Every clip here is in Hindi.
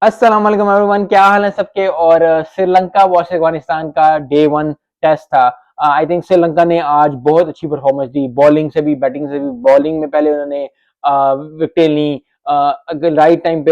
अस्सलाम वालेकुम एवरीवन, क्या हाल है सबके। और श्रीलंका वर्सेस अफगानिस्तान का डे वन टेस्ट था। आई थिंक श्रीलंका ने आज बहुत अच्छी परफॉर्मेंस दी, बॉलिंग से भी बैटिंग से भी। बॉलिंग में पहले उन्होंने विकेटें ली, अगर राइट टाइम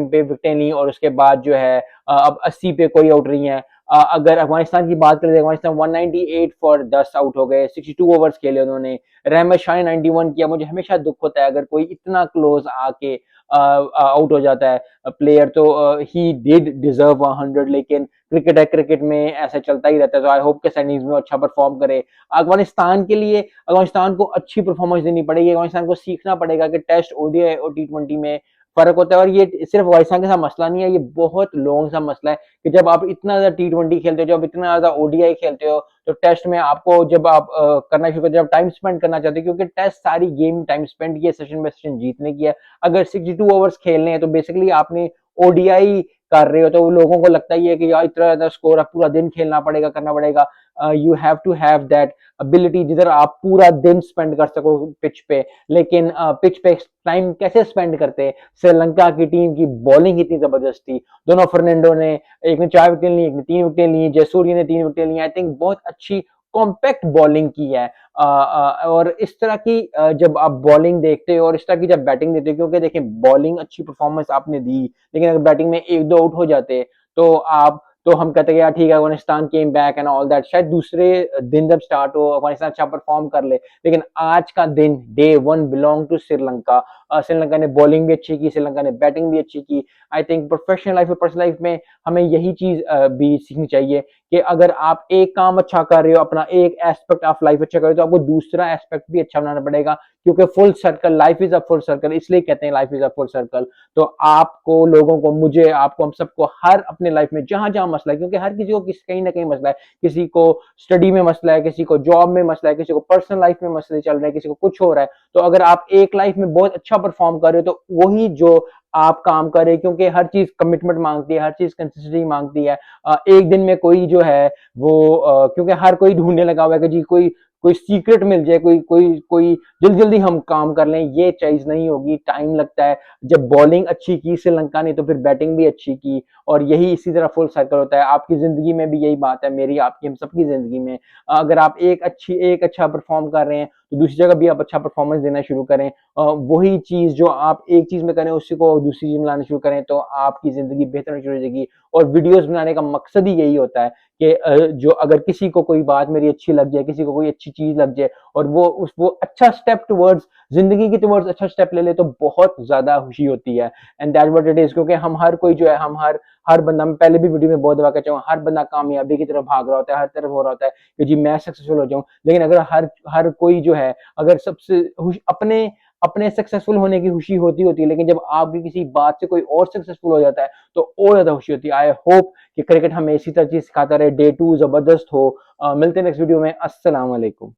पे विकेटें ली, और उसके बाद जो है अब 80 पे कोई आउट नहीं है। अगर अफगानिस्तान की बात करें तो अफगानिस्तान 198 फॉर 10 आउट हो गए, 62 ओवर्स खेले उन्होंने। रहमत शाह ने 91 किया। मुझे हमेशा दुख होता है अगर कोई इतना क्लोज आके आउट हो जाता है प्लेयर, तो ही डिड डिजर्व 100, लेकिन क्रिकेट है, क्रिकेट में ऐसा चलता ही रहता है। तो आई होप के सैनीज में अच्छा परफॉर्म करे। अफगानिस्तान के लिए अफगानिस्तान को अच्छी परफॉर्मेंस देनी पड़ेगी। अफगानिस्तान को सीखना पड़ेगा कि टेस्ट, ओडीआई और टी20 में फर्क होता है। और ये सिर्फ अफगानिस्तान के साथ मसला नहीं है, ये बहुत लॉन्ग सा मसला है कि जब आप इतना ज्यादा टी20 खेलते हो, जब इतना ज्यादा ओडीआई खेलते हो, तो टेस्ट में आपको जब आप करना शुरू करते हो, जब टाइम स्पेंड करना चाहते हो, क्योंकि टेस्ट सारी गेम टाइम स्पेंड किया, सेशन में सेशन जीतने की है। अगर 62 ओवर्स खेलने हैं तो बेसिकली आपने ओडीआई कर रहे हो, तो लोगों को लगता ही है कि यार इतना ज्यादा स्कोर है, पूरा दिन खेलना पड़ेगा, करना पड़ेगा। You have to have that ability जिधर आप पूरा दिन स्पेंड कर सको पिच पे। लेकिन पिच पे टाइम कैसे स्पेंड करते हैं? श्रीलंका की टीम की बॉलिंग इतनी जबरदस्त थी। दोनों फर्नांडो ने, एक ने 4 विकेट ली, एक ने 3 विकेट ली, जयसूर्य ने 3 विकेट ली। आई थिंक बहुत अच्छी कॉम्पैक्ट बॉलिंग की है। और इस तरह की जब आप बॉलिंग देखते हो और इस तरह की जब बैटिंग देते हो, क्योंकि देखिए बॉलिंग अच्छी परफॉर्मेंस आपने दी, लेकिन अगर बैटिंग में एक दो आउट हो जाते तो आप, तो हम कहते हैं यार ठीक है, Afghanistan came back and all that. शायद दूसरे दिन जब स्टार्ट हो, अफगानिस्तान अच्छा परफॉर्म कर ले, लेकिन आज का दिन, day one, belong to Sri Lanka. Sri Lanka ने बॉलिंग भी अच्छी की, श्रीलंका ने बैटिंग भी अच्छी की। आई थिंक प्रोफेशनल लाइफ और पर्सनल लाइफ में हमें यही चीज भी सीखनी चाहिए कि अगर आप एक काम अच्छा कर रहे हो, अपना एक एस्पेक्ट ऑफ लाइफ अच्छा कर रहे हो, तो आपको दूसरा एस्पेक्ट भी अच्छा बनाना पड़ेगा, क्योंकि full circle, life is a full circle, इसलिए कहते हैं life is a full circle. तो आपको, लोगों को, मुझे, आपको, हम सबको हर अपने लाइफ में जहां जहां मसला है, क्योंकि हर किसी को कहीं ना कहीं मसला है, किसी को स्टडी में मसला है, किसी को जॉब में मसला है, किसी को पर्सनल लाइफ में मसले चल रहे हैं, किसी को कुछ हो रहा है। तो अगर आप एक लाइफ में बहुत अच्छा परफॉर्म कर रहे हो, तो वही जो आप काम करें, क्योंकि हर चीज कमिटमेंट मांगती है, हर चीज कंसिस्टेंसी मांगती है। एक दिन में कोई जो है वो क्योंकि हर कोई ढूंढने लगा हुआ है कि जी कोई कोई सीक्रेट मिल जाए, कोई कोई कोई जल्दी जल्दी हम काम कर लें, ये चीज नहीं होगी, टाइम लगता है। जब बॉलिंग अच्छी की श्रीलंका ने, तो फिर बैटिंग भी अच्छी की, और यही इसी तरह फुल सर्कल होता है। आपकी जिंदगी में भी यही बात है, मेरी, आपकी, हम सबकी जिंदगी में। अगर आप एक अच्छा परफॉर्म कर रहे हैं, तो दूसरी जगह भी आप अच्छा परफॉर्मेंस देना शुरू करें। वही चीज जो आप एक चीज में करें, उसी को दूसरी चीज में लाना शुरू करें, तो आपकी जिंदगी बेहतर होनी शुरू हो जाएगी। और वीडियोस बनाने का मकसद ही यही होता है कि जो अगर किसी को कोई बात मेरी अच्छी लग जाए, किसी को कोई अच्छी चीज लग जाए, और वो अच्छा स्टेप टुवर्ड्स जिंदगी की टुवर्ड्स अच्छा स्टेप ले ले, तो बहुत ज्यादा खुशी होती है। And that what it is. क्योंकि हम हर कोई जो है, हम हर बंदा, मैं पहले भी वीडियो में बहुत दफा कह चुका हूं, हर बंदा कामयाबी की तरफ भाग रहा होता है, हर तरफ हो रहा होता है कि जी मैं सक्सेसफुल हो जाऊं। लेकिन अगर हर हर कोई जो है, अगर सबसे अपने अपने सक्सेसफुल होने की खुशी होती होती है, लेकिन जब आपकी किसी बात से कोई और सक्सेसफुल हो जाता है, तो और ज्यादा खुशी होती है। आई होप कि क्रिकेट हमें इसी तरह चीज सिखाता रहे, डे टू जबरदस्त हो। मिलते हैं नेक्स्ट वीडियो में। अस्सलाम वालेकुम।